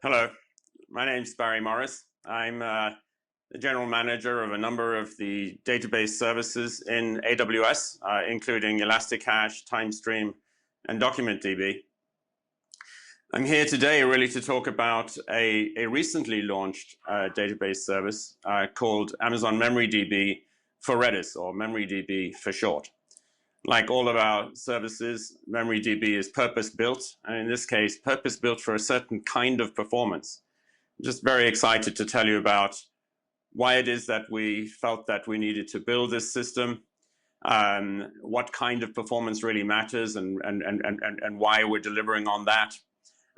Hello, my name's Barry Morris. I'm the general manager of a number of the database services in AWS, including Elasticache, TimeStream, and DocumentDB. I'm here today really to talk about a recently launched database service called Amazon MemoryDB for Redis, or MemoryDB for short. Like all of our services, MemoryDB is purpose-built, and in this case, purpose-built for a certain kind of performance. I'm just very excited to tell you about why it is that we felt that we needed to build this system, what kind of performance really matters, and why we're delivering on that,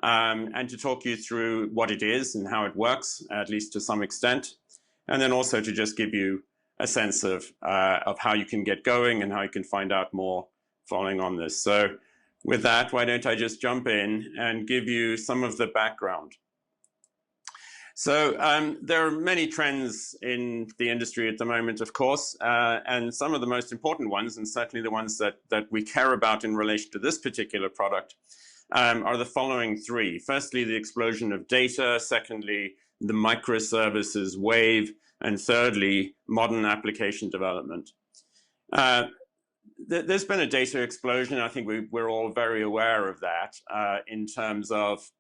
and to talk you through what it is and how it works, at least to some extent, and then also to just give you a sense of how you can get going and how you can find out more following on this. So with that, why don't I just jump in and give you some of the background. So there are many trends in the industry at the moment, of course, and some of the most important ones, and certainly the ones that we care about in relation to this particular product, are the following three. Firstly, the explosion of data. Secondly, the microservices wave. And thirdly, modern application development. There's been a data explosion. I think we're all very aware of that in terms of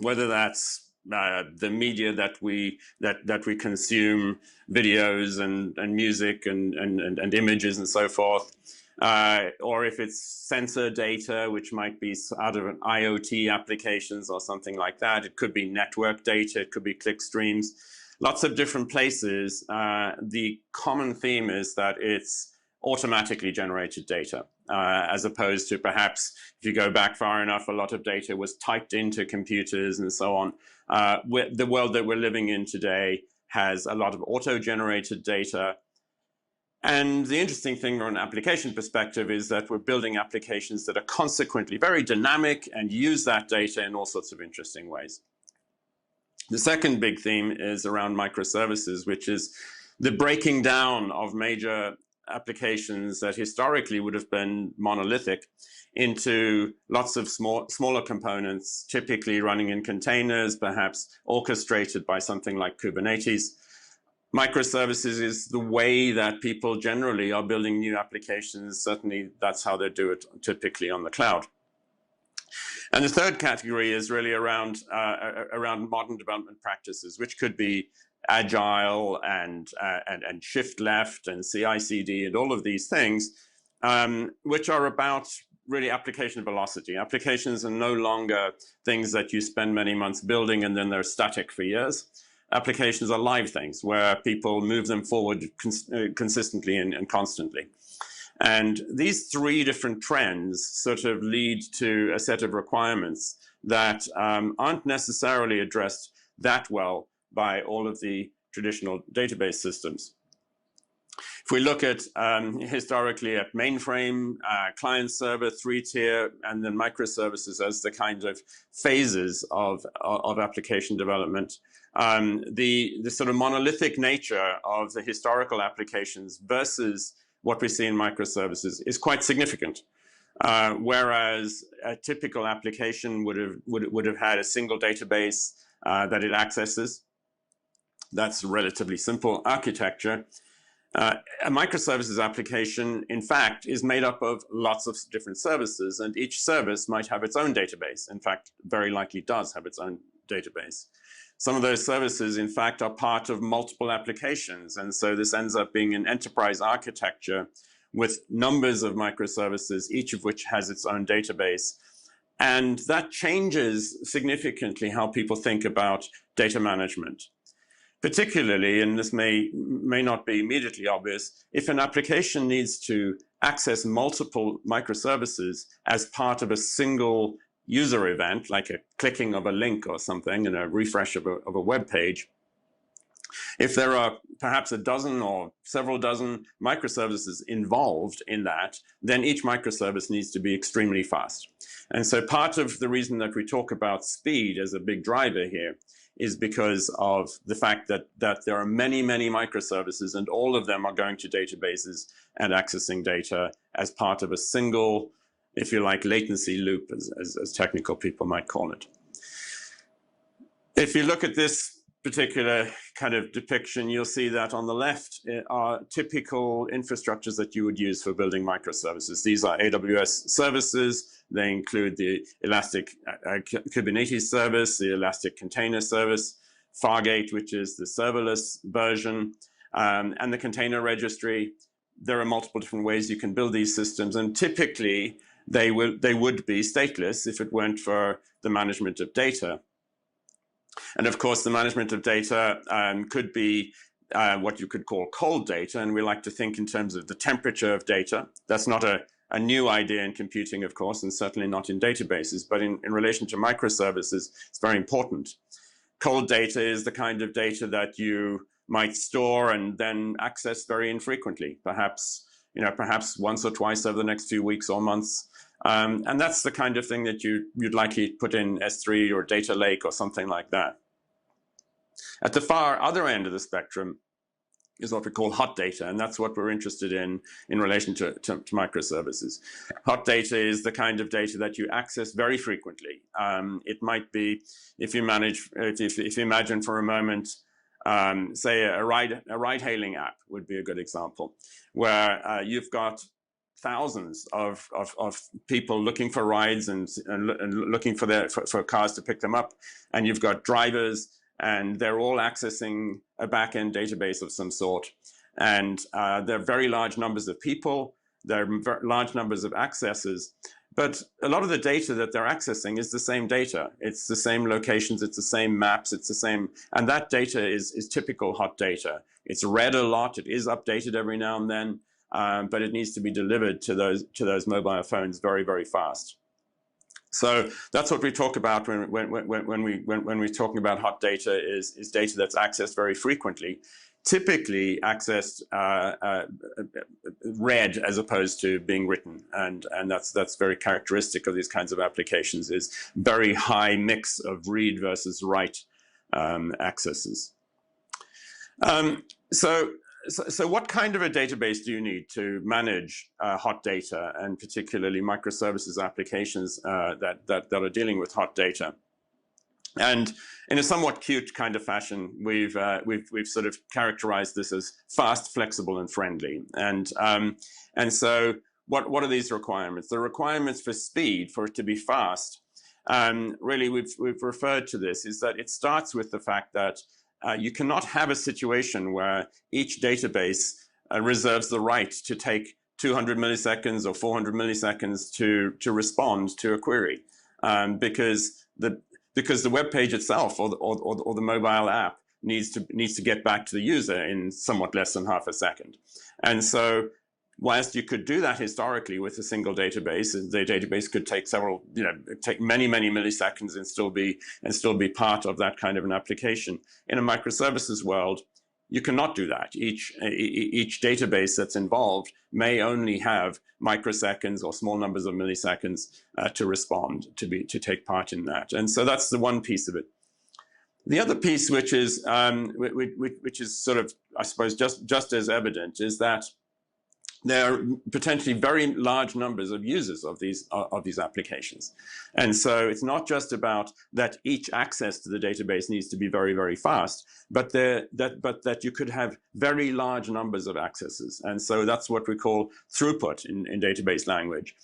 whether that's the media that we consume, videos and music and images and so forth, or if it's sensor data, which might be out of an IoT applications or something like that. It could be network data, it could be click streams. Lots of different places. The common theme is that it's automatically generated data, as opposed to perhaps, if you go back far enough, a lot of data was typed into computers and so on. The world that we're living in today has a lot of auto-generated data. And the interesting thing from an application perspective is that we're building applications that are consequently very dynamic and use that data in all sorts of interesting ways. The second big theme is around microservices, which is the breaking down of major applications that historically would have been monolithic into lots of smaller components, typically running in containers, perhaps orchestrated by something like Kubernetes. Microservices is the way that people generally are building new applications. Certainly, that's how they do it typically on the cloud. And the third category is really around modern development practices, which could be agile and shift left and CI/CD and all of these things, which are about really application velocity. Applications are no longer things that you spend many months building and then they're static for years. Applications are live things where people move them forward consistently and constantly. And these three different trends sort of lead to a set of requirements that aren't necessarily addressed that well by all of the traditional database systems. If we look at historically at mainframe, client server, three-tier, and then microservices as the kind of phases of application development, the sort of monolithic nature of the historical applications versus what we see in microservices is quite significant. Whereas a typical application would have had a single database that it accesses. That's a relatively simple architecture. A microservices application, in fact, is made up of lots of different services, and each service might have its own database. In fact, very likely does have its own database. Some of those services, in fact, are part of multiple applications. And so this ends up being an enterprise architecture with numbers of microservices, each of which has its own database. And that changes significantly how people think about data management. Particularly, and this may not be immediately obvious, if an application needs to access multiple microservices as part of a single user event, like a clicking of a link or something and a refresh of a web page, if there are perhaps a dozen or several dozen microservices involved in that, then each microservice needs to be extremely fast. And so part of the reason that we talk about speed as a big driver here is because of the fact that there are many, many microservices, and all of them are going to databases and accessing data as part of a single, if you like, latency loop, as technical people might call it. If you look at this particular kind of depiction, you'll see that on the left are typical infrastructures that you would use for building microservices. These are AWS services. They include the Elastic Kubernetes service, the Elastic Container Service, Fargate, which is the serverless version, and the container registry. There are multiple different ways you can build these systems, and typically they would be stateless if it weren't for the management of data. And of course, the management of data could be what you could call cold data, and we like to think in terms of the temperature of data. That's not a new idea in computing, of course, and certainly not in databases, but in relation to microservices, it's very important. Cold data is the kind of data that you might store and then access very infrequently, perhaps once or twice over the next few weeks or months. And that's the kind of thing that you'd likely put in S3 or Data Lake or something like that. At the far other end of the spectrum is what we call hot data, and that's what we're interested in relation to microservices. Hot data is the kind of data that you access very frequently. It might be, if you imagine for a moment, say a ride-hailing app would be a good example, where you've got thousands of people looking for rides and looking for cars to pick them up, and you've got drivers, and they're all accessing a back-end database of some sort. And there are very large numbers of people, there are large numbers of accesses, but a lot of the data that they're accessing is the same data. It's the same locations, it's the same maps, it's the same, and that data is typical hot data. It's read a lot, it is updated every now and then, but it needs to be delivered to those mobile phones very, very fast. So that's what we talk about when we're talking about hot data is data that's accessed very frequently, typically accessed read as opposed to being written, and that's very characteristic of these kinds of applications, is very high mix of read versus write accesses. So what kind of a database do you need to manage hot data, and particularly microservices applications that are dealing with hot data? And in a somewhat cute kind of fashion, we've sort of characterized this as fast, flexible, and friendly. And so what are these requirements? The requirements for speed, for it to be fast, really we've referred to this, is that it starts with the fact that you cannot have a situation where each database reserves the right to take 200 milliseconds or 400 milliseconds to respond to a query, because the web page itself or the mobile app needs to get back to the user in somewhat less than half a second. And so whilst you could do that historically with a single database, the database could take take many milliseconds and still be part of that kind of an application. In a microservices world, you cannot do that. Each database that's involved may only have microseconds or small numbers of milliseconds to respond, to take part in that. And so that's the one piece of it. The other piece, which is sort of, I suppose, just as evident, is that there are potentially very large numbers of users of these applications. And so it's not just about that each access to the database needs to be very, very fast, but that you could have very large numbers of accesses. And so that's what we call throughput in database language.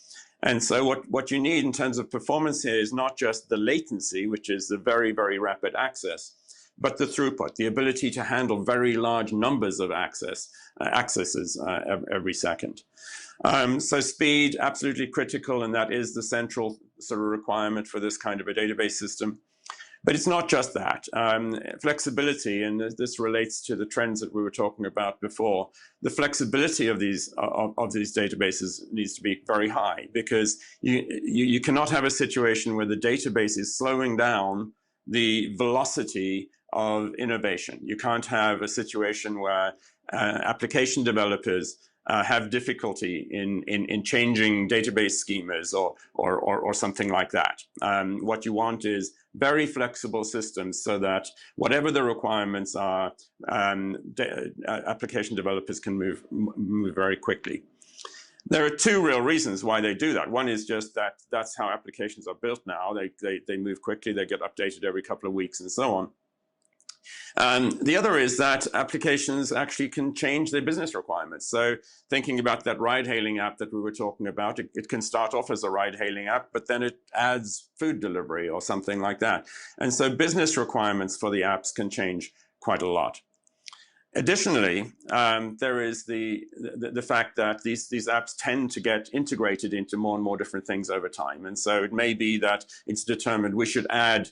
And so what you need in terms of performance here is not just the latency, which is the very, very rapid access, but the throughput, the ability to handle very large numbers of accesses every second. So speed, absolutely critical, and that is the central sort of requirement for this kind of a database system. But it's not just that. Flexibility, and this relates to the trends that we were talking about before, the flexibility of these databases needs to be very high, because you cannot have a situation where the database is slowing down the velocity of innovation. You can't have a situation where application developers have difficulty in changing database schemas or something like that. What you want is very flexible systems so that whatever the requirements are, application developers can move very quickly. There are two real reasons why they do that. One is just that that's how applications are built now. They move quickly, they get updated every couple of weeks and so on. The other is that applications actually can change their business requirements. So thinking about that ride-hailing app that we were talking about, it can start off as a ride-hailing app, but then it adds food delivery or something like that. And so business requirements for the apps can change quite a lot. Additionally, there is the fact that these apps tend to get integrated into more and more different things over time. And so it may be that it's determined we should add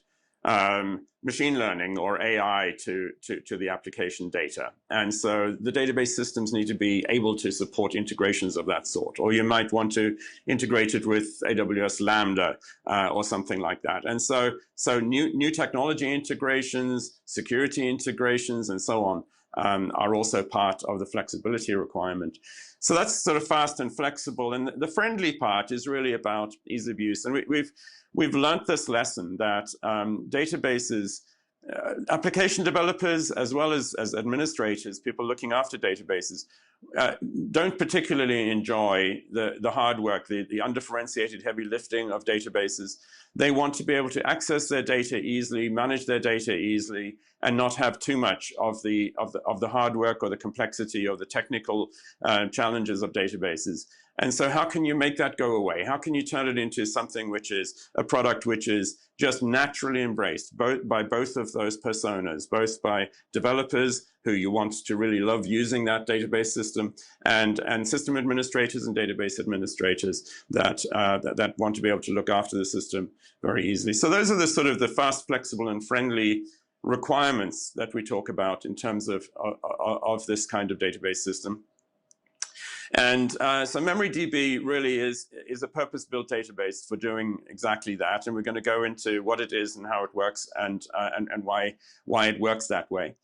machine learning or AI to the application data. And so the database systems need to be able to support integrations of that sort. Or you might want to integrate it with AWS Lambda or something like that. And so new technology integrations, security integrations, and so on are also part of the flexibility requirement. So that's sort of fast and flexible. And the friendly part is really about ease of use. And we've learned this lesson that databases, application developers, as well as administrators, people looking after databases, don't particularly enjoy the hard work, the undifferentiated heavy lifting of databases. They want to be able to access their data easily, manage their data easily, and not have too much of the hard work or the complexity or the technical challenges of databases. And so how can you make that go away? How can you turn it into something which is a product which is just naturally embraced by both of those personas, both by developers who you want to really love using that database system, and system administrators and database administrators that want to be able to look after the system very easily. So those are the sort of the fast, flexible, and friendly requirements that we talk about in terms of this kind of database system. And so MemoryDB really is a purpose-built database for doing exactly that. And we're going to go into what it is and how it works and why it works that way.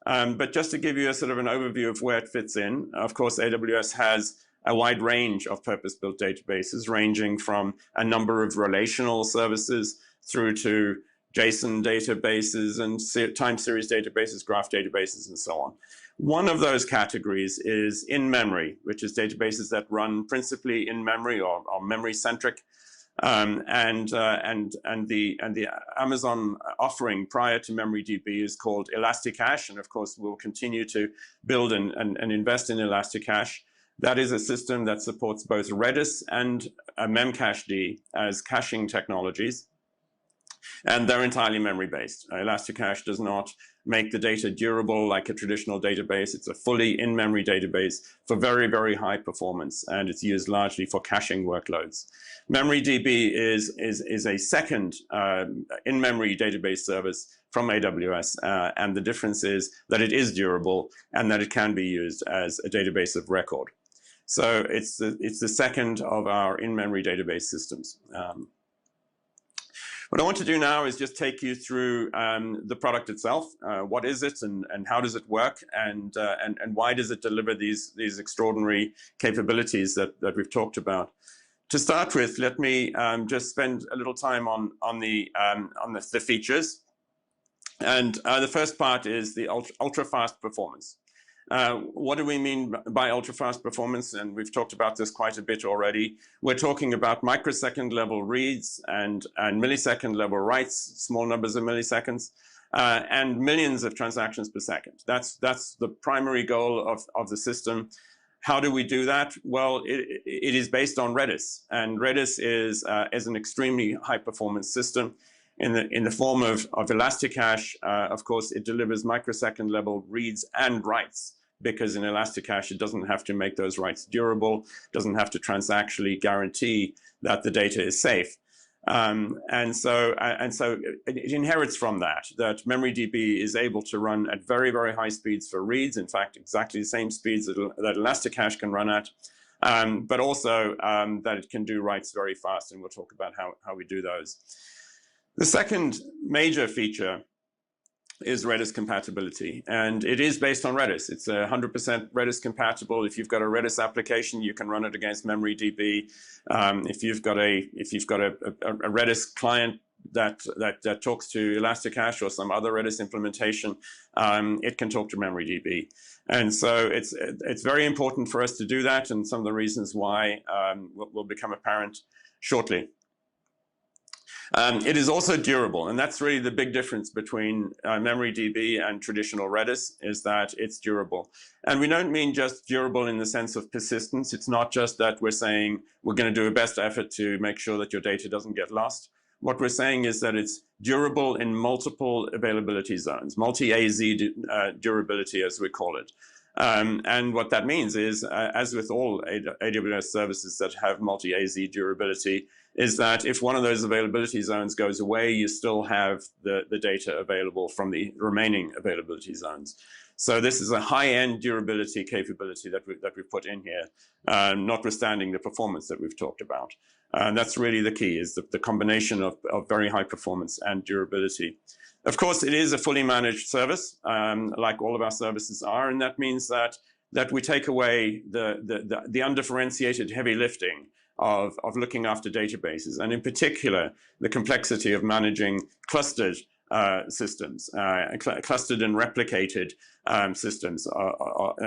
But just to give you a sort of an overview of where it fits in, of course, AWS has a wide range of purpose-built databases, ranging from a number of relational services through to JSON databases and time series databases, graph databases, and so on. One of those categories is in-memory, which is databases that run principally in memory or memory-centric. And the Amazon offering prior to MemoryDB is called Elasticache, and of course we'll continue to build and invest in Elasticache. That is a system that supports both Redis and Memcached as caching technologies, and they're entirely memory-based. Elasticache does not make the data durable like a traditional database. It's a fully in-memory database for very, very high performance, and it's used largely for caching workloads. MemoryDB is a second in-memory database service from AWS, and the difference is that it is durable and that it can be used as a database of record. So it's the second of our in-memory database systems. What I want to do now is just take you through the product itself. What is it, and how does it work, and why does it deliver these extraordinary capabilities that we've talked about? To start with, let me just spend a little time on the features. And the first part is the ultra-fast performance. What do we mean by ultra-fast performance? And we've talked about this quite a bit already. We're talking about microsecond level reads and millisecond level writes, small numbers of milliseconds, and millions of transactions per second. That's the primary goal of the system. How do we do that? Well, it is based on Redis, and Redis is an extremely high performance system. In the form of Elasticache, of course, it delivers microsecond level reads and writes, because in Elasticache, it doesn't have to make those writes durable, doesn't have to transactionally guarantee that the data is safe. And so it inherits from that MemoryDB is able to run at very, very high speeds for reads, in fact, exactly the same speeds that Elasticache can run at, but also that it can do writes very fast, and we'll talk about how we do those. The second major feature is Redis compatibility, and it is based on Redis. It's 100% Redis compatible. If you've got a Redis application, you can run it against MemoryDB. If you've got a Redis client that talks to Elasticache or some other Redis implementation, it can talk to MemoryDB. And so it's very important for us to do that, and some of the reasons why will become apparent shortly. It is also durable, and that's really the big difference between MemoryDB and traditional Redis, is that it's durable. And we don't mean just durable in the sense of persistence. It's not just that we're saying we're going to do a best effort to make sure that your data doesn't get lost. What we're saying is that it's durable in multiple availability zones, multi-AZ durability, as we call it. And what that means is, as with all AWS services that have multi-AZ durability, is that if one of those availability zones goes away, you still have the data available from the remaining availability zones. So this is a high-end durability capability that we've put in here, notwithstanding the performance that we've talked about. And that's really the key, is the combination of very high performance and durability. Of course, it is a fully managed service, like all of our services are, and that means that we take away the undifferentiated heavy lifting of looking after databases, and in particular, the complexity of managing clustered systems, clustered and replicated systems,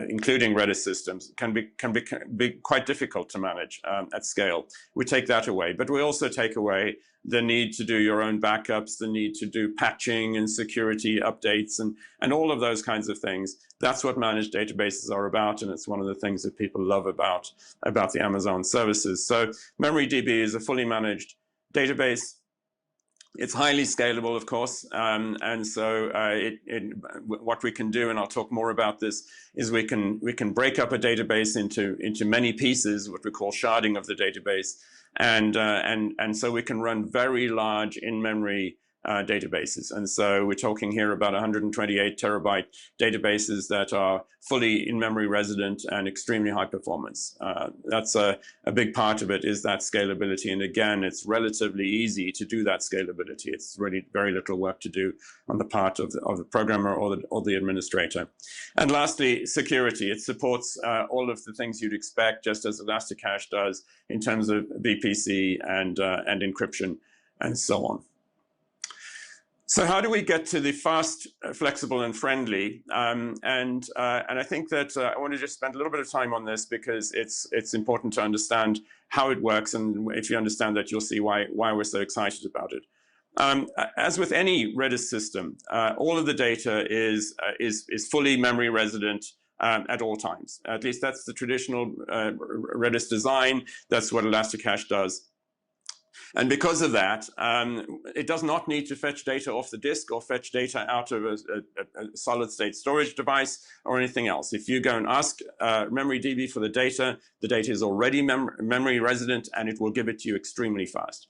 including Redis systems, can be quite difficult to manage at scale. We take that away, but we also take away the need to do your own backups, the need to do patching and security updates, and all of those kinds of things. That's what managed databases are about, and it's one of the things that people love about the Amazon services. So MemoryDB is a fully managed database. It's highly scalable, of course, and so what we can do, and I'll talk more about this, is we can break up a database into many pieces, what we call sharding of the database, and so we can run very large in-memory databases. And so we're talking here about 128 terabyte databases that are fully in-memory resident and extremely high performance. That's a big part of it, is that scalability. And again, it's relatively easy to do that scalability. It's really very little work to do on the part of the programmer or the administrator. And lastly, security. It supports all of the things you'd expect, just as Elasticache does, in terms of VPC and encryption and so on. So how do we get to the fast, flexible, and friendly? And I think that I want to just spend a little bit of time on this, because it's important to understand how it works, and if you understand that, you'll see why we're so excited about it. As with any Redis system, all of the data is fully memory resident at all times. At least that's the traditional Redis design. That's what Elasticache does. And because of that, it does not need to fetch data off the disk or fetch data out of a solid state storage device or anything else. If you go and ask MemoryDB for the data is already memory resident, and it will give it to you extremely fast.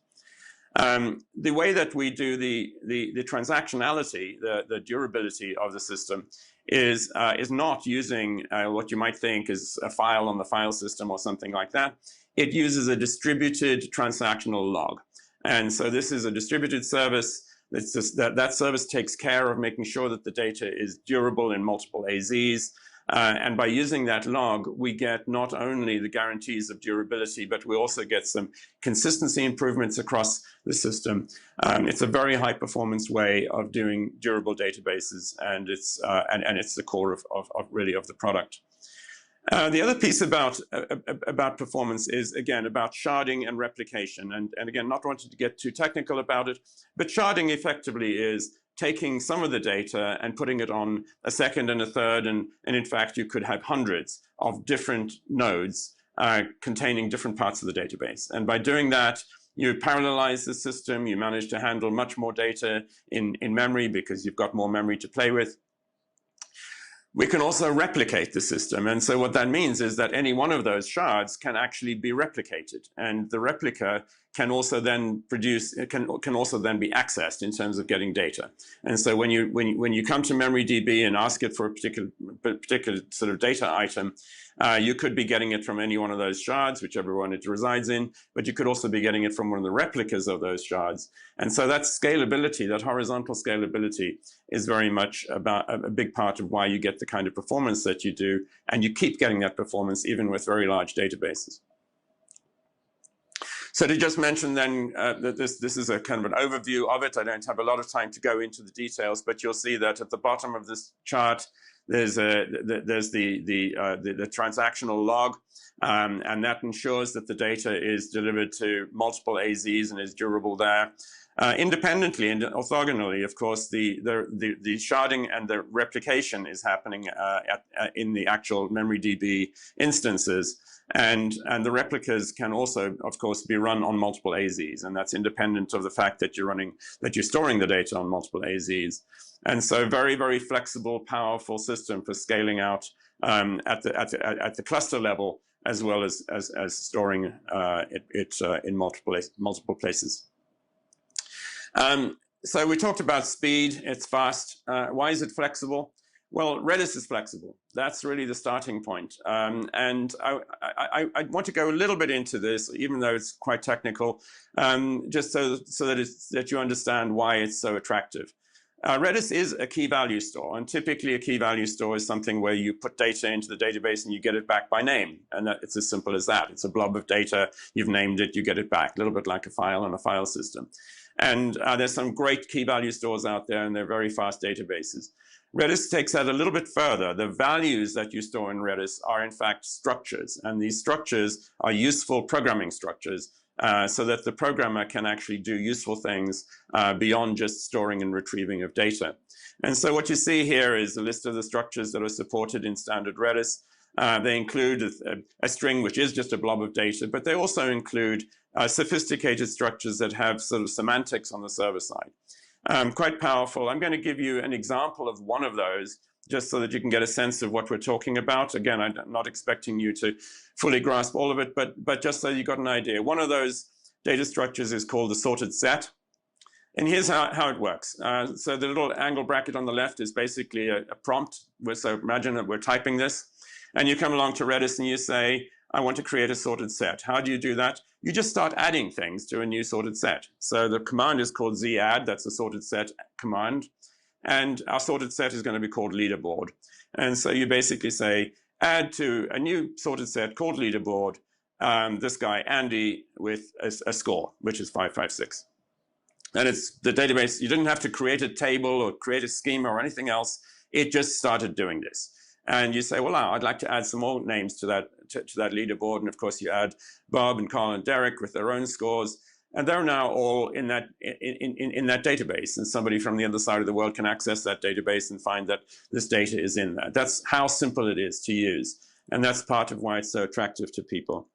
The way that we do the transactionality, the durability of the system, is not using what you might think is a file on the file system or something like that. It uses a distributed transactional log. And so this is a distributed service. It's just that service takes care of making sure that the data is durable in multiple AZs. And by using that log, we get not only the guarantees of durability, but we also get some consistency improvements across the system. It's a very high performance way of doing durable databases, and it's the core of really of the product. The other piece about performance is, again, about sharding and replication. And again, not wanting to get too technical about it, but sharding effectively is taking some of the data and putting it on a second and a third, and in fact, you could have hundreds of different nodes containing different parts of the database. And by doing that, you parallelize the system, you manage to handle much more data in memory because you've got more memory to play with. We can also replicate the system. And so what that means is that any one of those shards can actually be replicated. And the replica can also then produce, can also then be accessed in terms of getting data. And so when you come to MemoryDB and ask it for a particular sort of data item, you could be getting it from any one of those shards, whichever one it resides in, but you could also be getting it from one of the replicas of those shards. And so that scalability, that horizontal scalability, is very much about a big part of why you get the kind of performance that you do, and you keep getting that performance even with very large databases. So to just mention then that this is a kind of an overview of it. I don't have a lot of time to go into the details, but you'll see that at the bottom of this chart, there's the transactional log, and that ensures that the data is delivered to multiple AZs and is durable there. Independently and orthogonally, of course, the sharding and the replication is happening in the actual MemoryDB instances. And the replicas can also, of course, be run on multiple AZs, and that's independent of the fact that you're storing the data on multiple AZs. And so, very, very flexible, powerful system for scaling out at the cluster level, as well as storing it in multiple places. So we talked about speed. It's fast. Why is it flexible? Well, Redis is flexible. That's really the starting point. And I want to go a little bit into this, even though it's quite technical, just so that you understand why it's so attractive. Redis is a key value store, and typically a key value store is something where you put data into the database and you get it back by name, and it's as simple as that. It's a blob of data, you've named it, you get it back, a little bit like a file on a file system. And there's some great key value stores out there, and they're very fast databases. Redis takes that a little bit further. The values that you store in Redis are in fact structures, and these structures are useful programming structures so that the programmer can actually do useful things beyond just storing and retrieving of data. And so what you see here is a list of the structures that are supported in standard Redis. They include a string, which is just a blob of data, but they also include sophisticated structures that have sort of semantics on the server side. Quite powerful. I'm going to give you an example of one of those, just so that you can get a sense of what we're talking about. Again, I'm not expecting you to fully grasp all of it, but just so you got an idea. One of those data structures is called the sorted set. And here's how it works. So the little angle bracket on the left is basically a prompt. So imagine that we're typing this, and you come along to Redis and you say, I want to create a sorted set. How do you do that? You just start adding things to a new sorted set. So the command is called zadd, that's a sorted set command. And our sorted set is going to be called leaderboard. And so you basically say, add to a new sorted set called leaderboard, this guy, Andy, with a score, which is 556. And it's the database. You didn't have to create a table or create a schema or anything else. It just started doing this. And you say, well, I'd like to add some more names to that leaderboard. And of course, you add Bob and Carl and Derek with their own scores. And they're now all in that database. And somebody from the other side of the world can access that database and find that this data is in there. That's how simple it is to use. And that's part of why it's so attractive to people.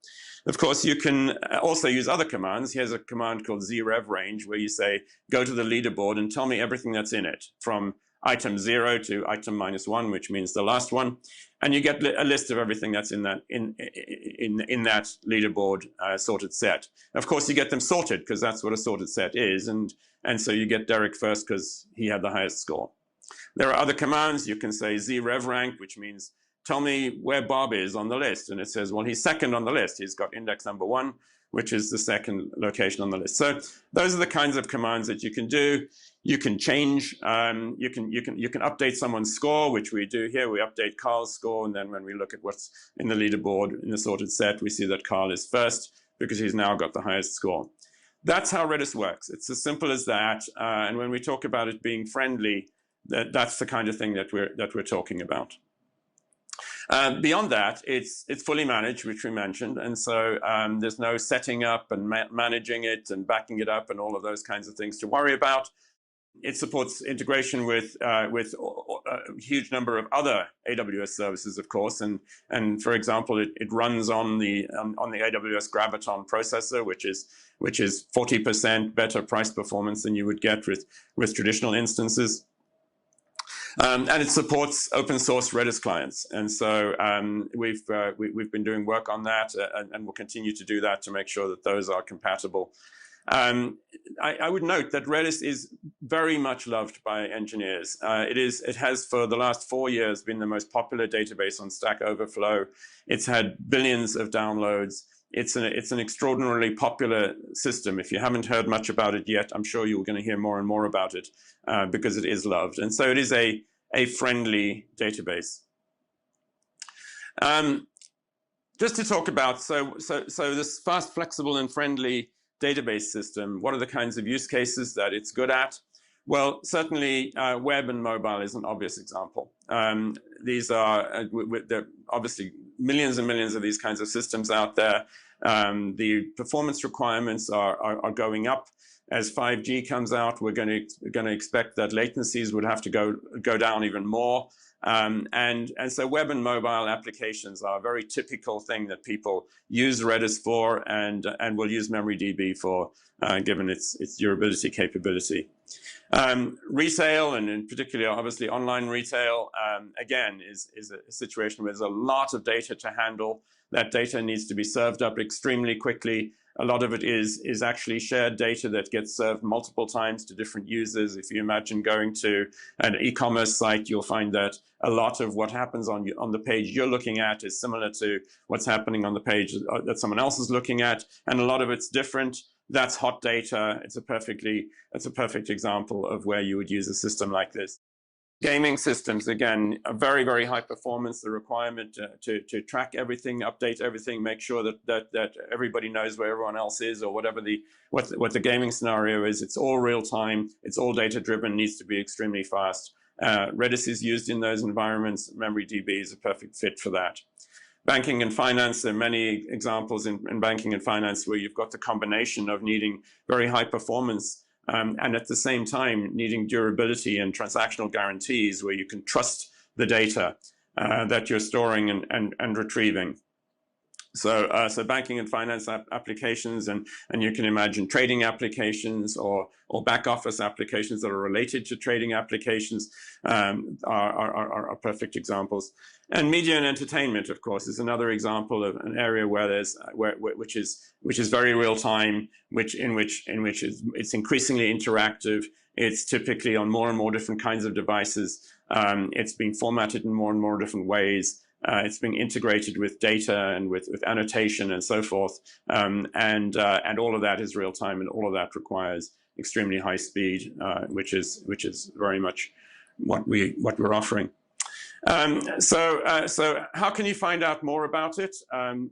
Of course, you can also use other commands. Here's a command called zrevrange, where you say, go to the leaderboard and tell me everything that's in it, from item 0 to item -1, which means the last one. And you get a list of everything that's in that leaderboard sorted set. Of course, you get them sorted because that's what a sorted set is. And so you get Derek first because he had the highest score. There are other commands. You can say zrevrank, which means tell me where Bob is on the list. And it says, well, he's second on the list. He's got index number 1, which is the second location on the list. So those are the kinds of commands that you can do. You can change, you can update someone's score, which we do here. We update Carl's score, and then when we look at what's in the leaderboard in the sorted set, we see that Carl is first because he's now got the highest score. That's how Redis works. It's as simple as that. And when we talk about it being friendly, that's the kind of thing that we're talking about. Beyond that, it's fully managed, which we mentioned, and so there's no setting up and managing it and backing it up and all of those kinds of things to worry about. It supports integration with a huge number of other AWS services, of course, and for example, it runs on the AWS Graviton processor, which is 40% better price performance than you would get with traditional instances. And it supports open source Redis clients, and so we've been doing work on that, and we'll continue to do that to make sure that those are compatible. I would note that Redis is very much loved by engineers. It has for the last 4 years been the most popular database on Stack Overflow. It's had billions of downloads. It's an extraordinarily popular system. If you haven't heard much about it yet, I'm sure you're going to hear more and more about it because it is loved. And so it is a friendly database. just to talk about, so this fast, flexible, and friendly database system, what are the kinds of use cases that it's good at? Well, certainly web and mobile is an obvious example. These are, there are obviously millions and millions of these kinds of systems out there. The performance requirements are going up. As 5G comes out, we're going to expect that latencies would have to go down even more. And so web and mobile applications are a very typical thing that people use Redis for and will use MemoryDB for, given its durability capability. Retail, and in particular, obviously, online retail, again, is a situation where there's a lot of data to handle. That data needs to be served up extremely quickly. A lot of it is actually shared data that gets served multiple times to different users. If you imagine going to an e-commerce site, you'll find that a lot of what happens on the page you're looking at is similar to what's happening on the page that someone else is looking at, and a lot of it's different. That's hot data. It's a perfect example of where you would use a system like this. Gaming systems, again, a very, very high performance, the requirement to track everything, update everything, make sure that everybody knows where everyone else is, or whatever what the gaming scenario is. It's all real time, it's all data driven, needs to be extremely fast. Redis is used in those environments. MemoryDB is a perfect fit for that. Banking and finance, there are many examples in banking and finance where you've got the combination of needing very high performance and at the same time needing durability and transactional guarantees where you can trust the data that you're storing and retrieving. So banking and finance applications, and you can imagine trading applications or back office applications that are related to trading applications are perfect examples. And media and entertainment, of course, is another example of an area where there's which is very real time, in which it's increasingly interactive. It's typically on more and more different kinds of devices. It's being formatted in more and more different ways. It's being integrated with data and with annotation and so forth, and all of that is real time, and all of that requires extremely high speed, which is very much what we're offering. So how can you find out more about it?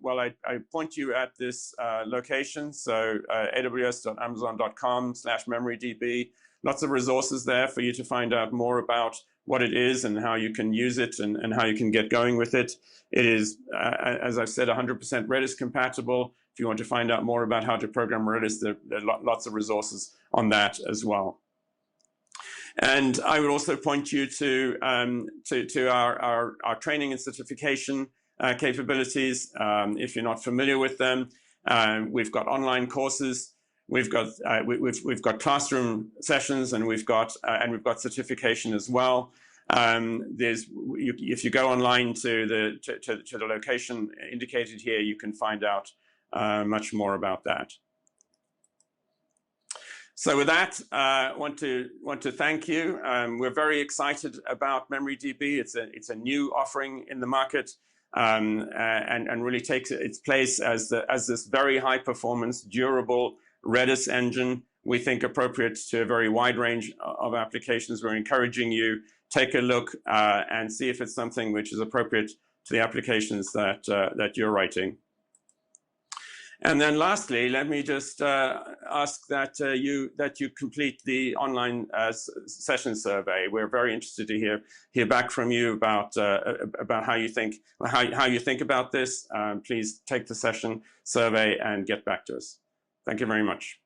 Well, I point you at this location, so aws.amazon.com/memorydb. Lots of resources there for you to find out more about what it is and how you can use it and how you can get going with it. It is, as I've said, 100% Redis compatible. If you want to find out more about how to program Redis, there are lots of resources on that as well. And I would also point you to our training and certification capabilities. If you're not familiar with them, we've got online courses. We've got classroom sessions, and we've got certification as well. If you go online to the location indicated here, you can find out much more about that. So with that, I want to thank you. We're very excited about MemoryDB. It's a new offering in the market, and really takes its place as this very high performance, durable Redis engine. We think appropriate to a very wide range of applications. We're encouraging you take a look and see if it's something which is appropriate to the applications that you're writing. And then lastly, let me just ask that you complete the online session survey. We're very interested to hear back from you about how you think about this. Please take the session survey and get back to us. Thank you very much.